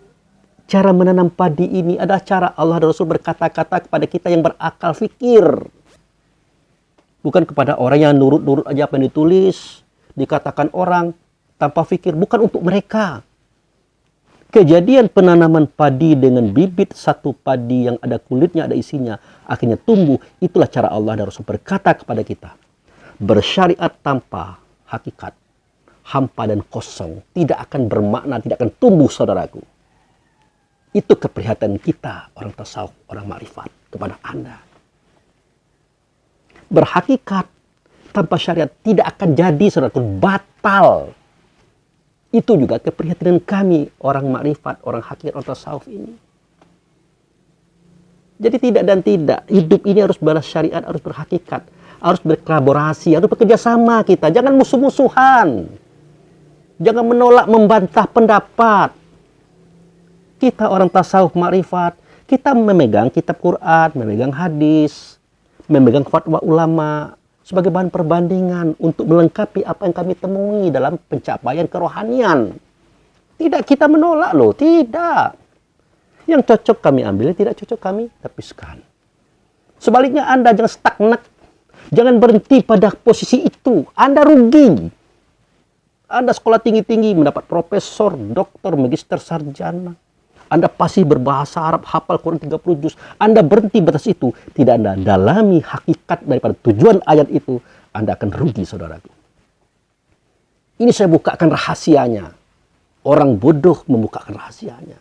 cara menanam padi ini adalah cara Allah dan Rasul berkata-kata kepada kita yang berakal fikir. Bukan kepada orang yang nurut-nurut aja apa yang ditulis, dikatakan orang tanpa fikir. Bukan untuk mereka. Kejadian penanaman padi dengan bibit satu padi yang ada kulitnya, ada isinya, akhirnya tumbuh. Itulah cara Allah dan Rasul berkata kepada kita. Bersyariat tanpa hakikat, hampa dan kosong, tidak akan bermakna, tidak akan tumbuh, saudaraku. Itu keprihatinan kita, orang tasawuf, orang makrifat, kepada Anda. Berhakikat tanpa syariat tidak akan jadi, saudaraku, batal. Itu juga keprihatinan kami, orang makrifat, orang hakikat, orang tasawuf ini. Jadi tidak dan tidak. Hidup ini harus bersyariat, harus berhakikat. Harus berkolaborasi, harus bekerja sama kita. Jangan musuh-musuhan. Jangan menolak, membantah pendapat. Kita orang tasawuf makrifat, kita memegang kitab Quran, memegang hadis, memegang fatwa ulama, sebagai bahan perbandingan untuk melengkapi apa yang kami temui dalam pencapaian kerohanian. Tidak kita menolak loh, tidak. Yang cocok kami ambil, tidak cocok kami tepiskan. Sebaliknya Anda jangan stagnan, Jangan berhenti pada posisi itu. Anda rugi. Anda sekolah tinggi-tinggi, mendapat profesor, doktor, magister, sarjana. Anda pasti berbahasa Arab, hafal Quran 30 juz. Anda berhenti batas itu, tidak Anda dalami hakikat daripada tujuan ayat itu, Anda akan rugi, saudaraku. Ini saya bukakan rahasianya. Orang bodoh membukakan rahasianya.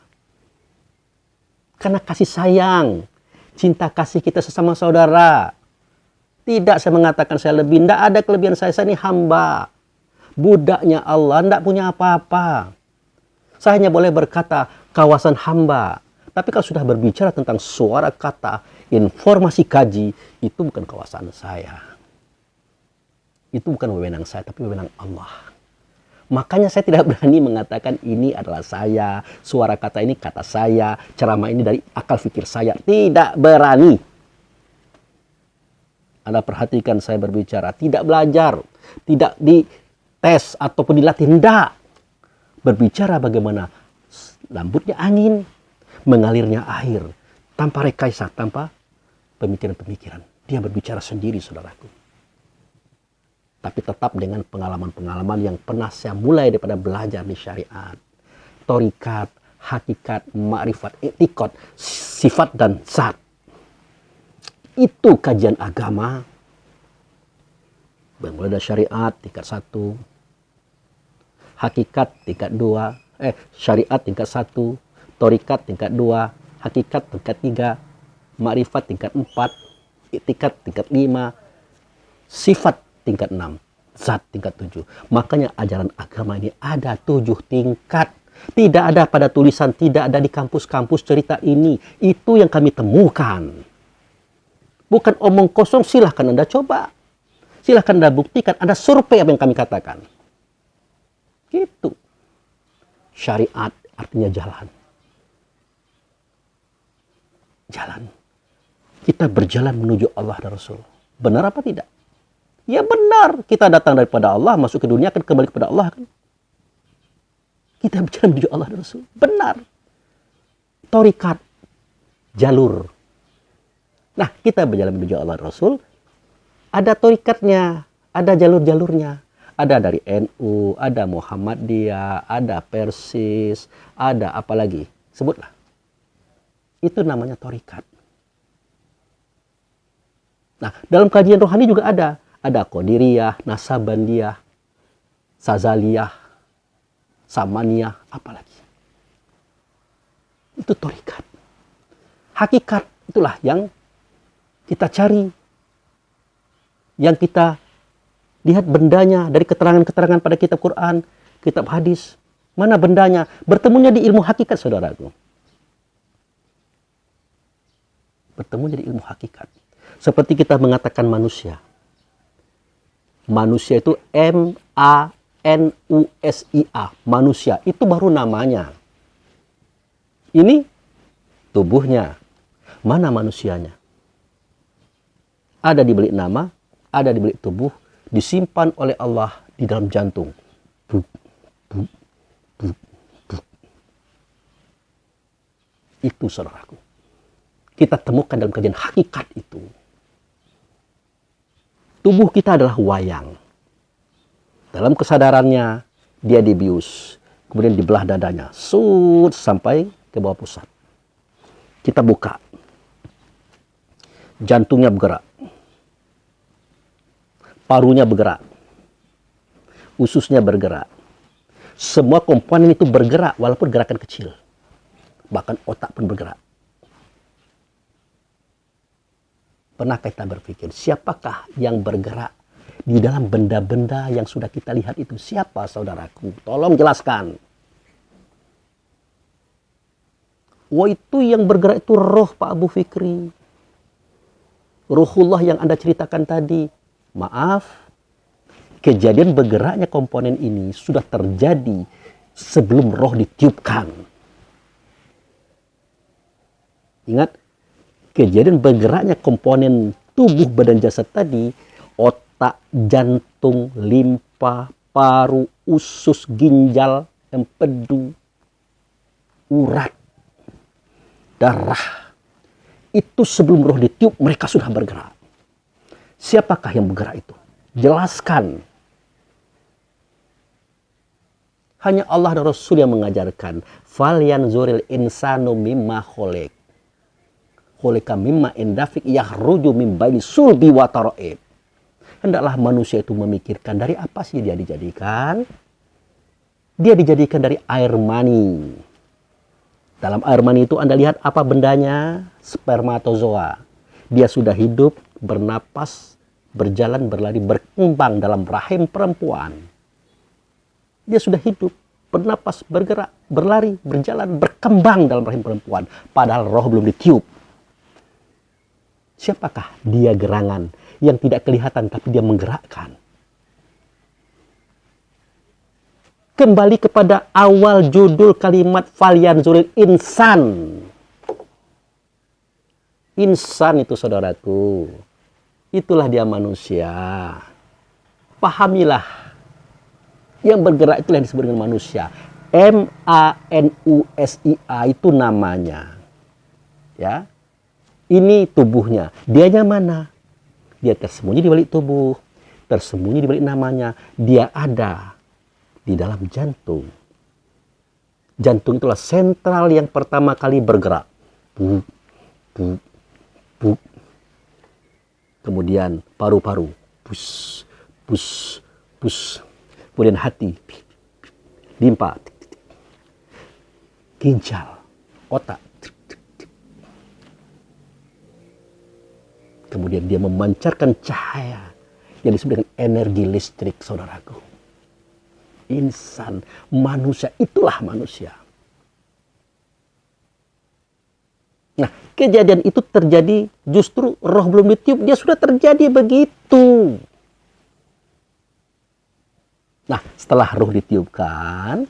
Karena kasih sayang, cinta kasih kita sesama saudara. Tidak saya mengatakan saya lebih, tidak ada kelebihan saya ini hamba. Budaknya Allah, tidak punya apa-apa. Saya hanya boleh berkata kawasan hamba. Tapi kalau sudah berbicara tentang suara kata, informasi kaji, itu bukan kawasan saya. Itu bukan wewenang saya, tapi wewenang Allah. Makanya saya tidak berani mengatakan ini adalah saya, suara kata ini kata saya, ceramah ini dari akal fikir saya. Tidak berani. Anda perhatikan saya berbicara, tidak belajar, tidak dites ataupun dilatih, tidak. Berbicara bagaimana lembutnya angin, mengalirnya air, tanpa rekayasa, tanpa pemikiran-pemikiran. Dia berbicara sendiri, saudaraku. Tapi tetap dengan pengalaman-pengalaman yang pernah saya mulai daripada belajar di syariat. Torikat, hakikat, ma'rifat, etikot, sifat dan zat. Itu kajian agama. Bermula dari syariat, tingkat 1. Hakikat, tingkat 2. Syariat, tingkat 1. Torikat, tingkat 2. Hakikat, tingkat 3. Ma'rifat, tingkat 4. Etikot, tingkat 5. Sifat, tingkat 6. Zat, tingkat 7. Makanya ajaran agama ini ada 7 tingkat. Tidak ada pada tulisan, tidak ada di kampus-kampus cerita ini. Itu yang kami temukan. Bukan omong kosong, silahkan Anda coba. Silahkan Anda buktikan, Anda survei apa yang kami katakan. Gitu. Syariat artinya jalan. Jalan. Kita berjalan menuju Allah dan Rasul. Benar apa tidak? Ya benar. Kita datang daripada Allah, masuk ke dunia, akan kembali kepada Allah. Kan? Kita berjalan menuju Allah dan Rasul. Benar. Torikat. Jalur. Nah, kita berjalan menuju Allah dan Rasul. Ada torikatnya. Ada jalur-jalurnya. Ada dari NU, ada Muhammadiyah, ada Persis, ada apa lagi? Sebutlah. Itu namanya torikat. Nah, dalam kajian rohani juga ada. Ada Qadiriyah, Nasabandiyah, Sazaliyah, Samaniyah, apalagi. Itu torikat. Hakikat, itulah yang kita cari. Yang kita lihat bendanya dari keterangan-keterangan pada kitab Quran, kitab hadis. Mana bendanya? Bertemunya di ilmu hakikat, saudaraku. Bertemunya di ilmu hakikat. Seperti kita mengatakan manusia. Manusia itu M-A-N-U-S-I-A. Manusia. Itu baru namanya. Ini tubuhnya. Mana manusianya? Ada di balik nama, ada di balik tubuh, disimpan oleh Allah di dalam jantung. Buk, buk, buk, buk. Itu saudaraku. Kita temukan dalam kajian hakikat itu. Tubuh kita adalah wayang. Dalam kesadarannya, dia dibius. Kemudian dibelah dadanya. Sampai ke bawah pusat. Kita buka. Jantungnya bergerak. Parunya bergerak. Ususnya bergerak. Semua komponen itu bergerak walaupun gerakan kecil. Bahkan otak pun bergerak. Pernah kita berpikir, siapakah yang bergerak di dalam benda-benda yang sudah kita lihat itu? Siapa, saudaraku? Tolong jelaskan. Wah, itu yang bergerak itu roh, Pak Abu Fikri. Ruhullah yang Anda ceritakan tadi. Maaf, kejadian bergeraknya komponen ini sudah terjadi sebelum roh ditiupkan. Ingat, kejadian bergeraknya komponen tubuh badan jasad tadi, otak, jantung, limpa, paru, usus, ginjal, empedu, urat, darah. Itu sebelum roh ditiup, mereka sudah bergerak. Siapakah yang bergerak itu? Jelaskan. Hanya Allah dan Rasul yang mengajarkan. Falyanzuril insanu mimma khuliq. Khuliqa mimma indafik yahruju min baini sulbi wa tara'ib. Hendaklah manusia itu memikirkan dari apa sih dia dijadikan. Dia dijadikan dari air mani. Dalam air mani itu Anda lihat apa bendanya? Spermatozoa. Dia sudah hidup, bernapas, berjalan, berlari, berkembang dalam rahim perempuan. Dia sudah hidup, bernapas, bergerak, berlari, berjalan, berkembang dalam rahim perempuan. Padahal roh belum ditiup. Siapakah dia gerangan yang tidak kelihatan tapi dia menggerakkan? Kembali kepada awal judul kalimat falyanzuril insan. Insan itu saudaraku, itulah dia manusia. Pahamilah. Yang bergerak itulah yang disebut dengan manusia. MANUSIA itu namanya. Ya. Ini tubuhnya. Dianya mana? Dia tersembunyi di balik tubuh. Tersembunyi di balik namanya. Dia ada di dalam jantung. Jantung itulah sentral yang pertama kali bergerak. Buk, buk, buk. Kemudian paru-paru. Pus, pus, pus. Kemudian hati, limpa, ginjal, otak. Kemudian dia memancarkan cahaya yang disebut dengan energi listrik, saudaraku. Insan, manusia, itulah manusia. Nah, kejadian itu terjadi justru roh belum ditiup, dia sudah terjadi begitu. Nah, setelah roh ditiupkan,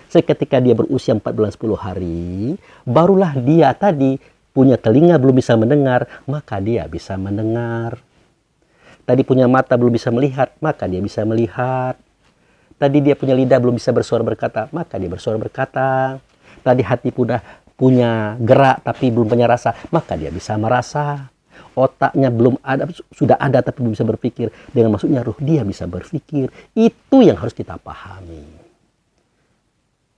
seketika dia berusia 4 bulan 10 hari, barulah dia tadi punya telinga belum bisa mendengar, maka dia bisa mendengar. Tadi punya mata belum bisa melihat, maka dia bisa melihat. Tadi dia punya lidah belum bisa bersuara berkata, maka dia bersuara berkata. Tadi hati punya gerak tapi belum punya rasa, maka dia bisa merasa. Otaknya belum ada, sudah ada tapi belum bisa berpikir. Dengan maksudnya ruh dia bisa berpikir. Itu yang harus kita pahami.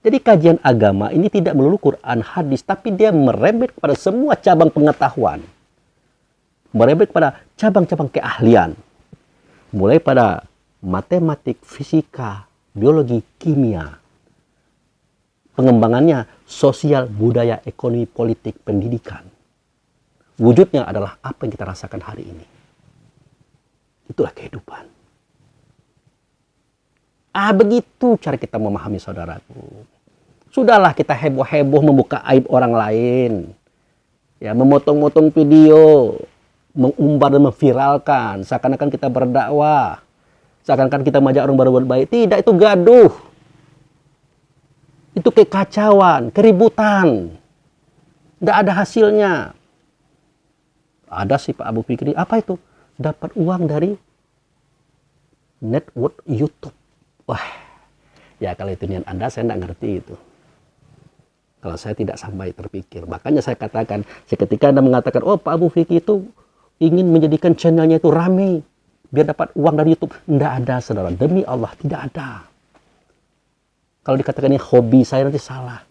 Jadi kajian agama ini tidak melulu Quran, hadis, tapi dia merembet kepada semua cabang pengetahuan. Merembet pada cabang-cabang keahlian. Mulai pada matematik, fisika, biologi, kimia. Pengembangannya sosial, budaya, ekonomi, politik, pendidikan. Wujudnya adalah apa yang kita rasakan hari ini. Itulah kehidupan. Begitu cara kita memahami saudaraku. Sudahlah kita heboh-heboh membuka aib orang lain. Ya, memotong-motong video, mengumbar dan memviralkan. Seakan-akan kita berdakwah. Seakan-akan kita mengajak orang berbuat baik. Tidak, itu gaduh. Itu kekacauan, keributan. Tidak ada hasilnya. Ada sih Pak Abu Fikri, apa itu? Dapat uang dari network YouTube. Wah, ya kalau itu niat Anda, saya tidak ngerti itu. Kalau saya tidak sampai terpikir. Makanya saya katakan, seketika Anda mengatakan, oh Pak Abu Fikri itu ingin menjadikan channelnya itu rame, biar dapat uang dari YouTube. Tidak ada, saudara. Demi Allah, tidak ada. Kalau dikatakan ini hobi saya, nanti salah.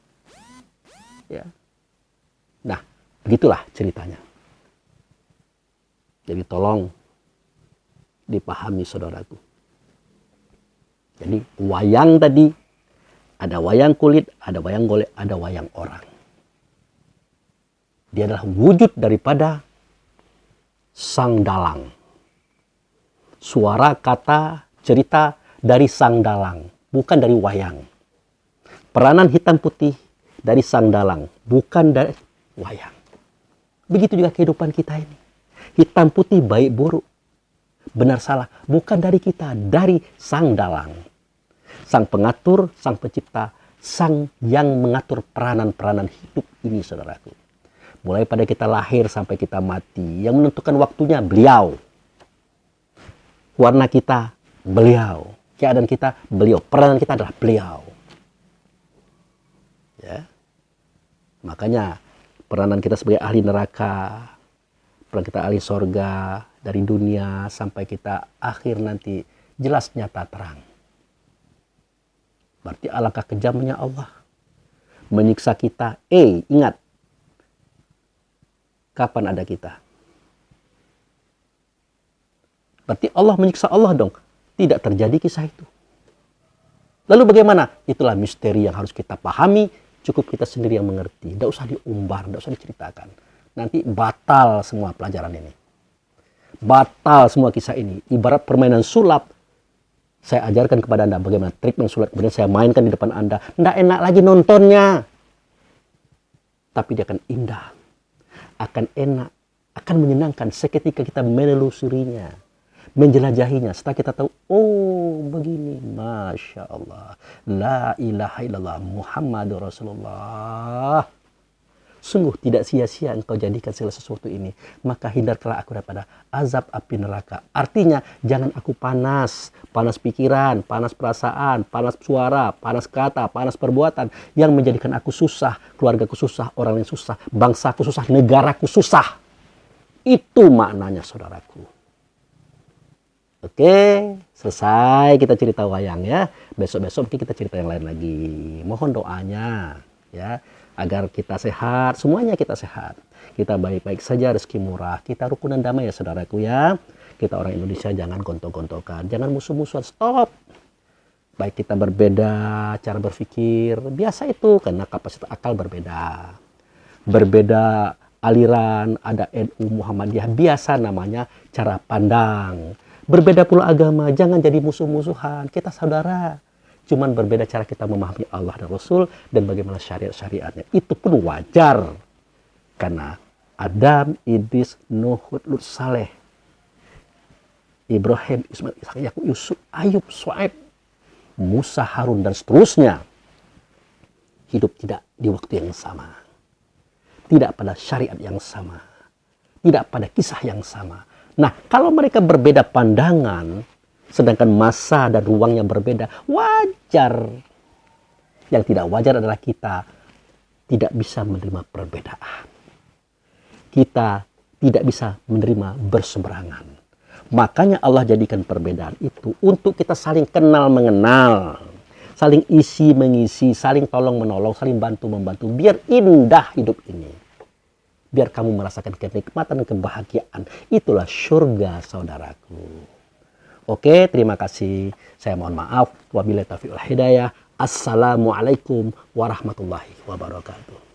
Ya. Nah, begitulah ceritanya. Jadi tolong dipahami saudaraku. Jadi wayang tadi, ada wayang kulit, ada wayang golek, ada wayang orang. Dia adalah wujud daripada sang dalang. Suara, kata, cerita dari sang dalang, bukan dari wayang. Peranan hitam putih dari sang dalang, bukan dari wayang. Begitu juga kehidupan kita ini. Hitam putih baik buruk, benar salah, bukan dari kita, dari sang dalang. Sang pengatur, sang pencipta, sang yang mengatur peranan-peranan hidup ini saudaraku. Mulai pada kita lahir sampai kita mati, yang menentukan waktunya beliau. Warna kita beliau, keadaan kita beliau, peranan kita adalah beliau. Ya. Makanya peranan kita sebagai ahli neraka, peran kita ahli sorga, dari dunia sampai kita akhir nanti jelas nyata terang. Berarti alangkah kejamnya Allah menyiksa kita. Ingat, kapan ada kita? Berarti Allah menyiksa Allah dong. Tidak terjadi kisah itu. Lalu bagaimana? Itulah misteri yang harus kita pahami. Cukup kita sendiri yang mengerti. Tidak usah diumbar, tidak usah diceritakan. Nanti batal semua pelajaran ini. Batal semua kisah ini. Ibarat permainan sulap. Saya ajarkan kepada Anda bagaimana trik mensulap. Kemudian saya mainkan di depan Anda. Tidak enak lagi nontonnya. Tapi dia akan indah. Akan enak. Akan menyenangkan seketika kita menelusurinya. Menjelajahinya. Setelah kita tahu, oh begini. Masya Allah. La ilaha illallah Muhammadur Rasulullah. Sungguh tidak sia-sia engkau jadikan segala sesuatu ini. Maka hindarkanlah aku daripada azab api neraka. Artinya, jangan aku panas. Panas pikiran, panas perasaan, panas suara, panas kata, panas perbuatan. Yang menjadikan aku susah, keluargaku susah, orang lain susah, bangsaku susah, negaraku susah. Itu maknanya saudaraku. Oke, selesai kita cerita wayang ya. Besok-besok kita cerita yang lain lagi. Mohon doanya ya. Agar kita sehat, semuanya kita sehat. Kita baik-baik saja, rezeki murah. Kita rukun dan damai ya saudaraku ya. Kita orang Indonesia jangan gontok-gontokan. Jangan musuh-musuhan, stop. Baik kita berbeda cara berpikir. Biasa itu karena kapasitas akal berbeda. Berbeda aliran, ada NU Muhammadiyah. Biasa namanya cara pandang. Berbeda pula agama, jangan jadi musuh-musuhan. Kita saudara. Cuman berbeda cara kita memahami Allah dan Rasul dan bagaimana syariat-syariatnya. Itu pun wajar. Karena Adam, Idris, Nuh, Lut, Saleh, Ibrahim, Ismail, Ishak, Yakub, Yusuf, Ayub, Shu'aib, Musa, Harun, dan seterusnya. Hidup tidak di waktu yang sama. Tidak pada syariat yang sama. Tidak pada kisah yang sama. Nah, kalau mereka berbeda pandangan, sedangkan masa dan ruangnya berbeda, wajar. Yang tidak wajar adalah kita tidak bisa menerima perbedaan. Kita tidak bisa menerima berseberangan. Makanya Allah jadikan perbedaan itu untuk kita saling kenal mengenal. Saling isi mengisi, saling tolong menolong, saling bantu membantu. Biar indah hidup ini. Biar kamu merasakan kenikmatan dan kebahagiaan. Itulah surga saudaraku. Oke, terima kasih. Saya mohon maaf. Wabillahi taufiq wal hidayah. Assalamualaikum warahmatullahi wabarakatuh.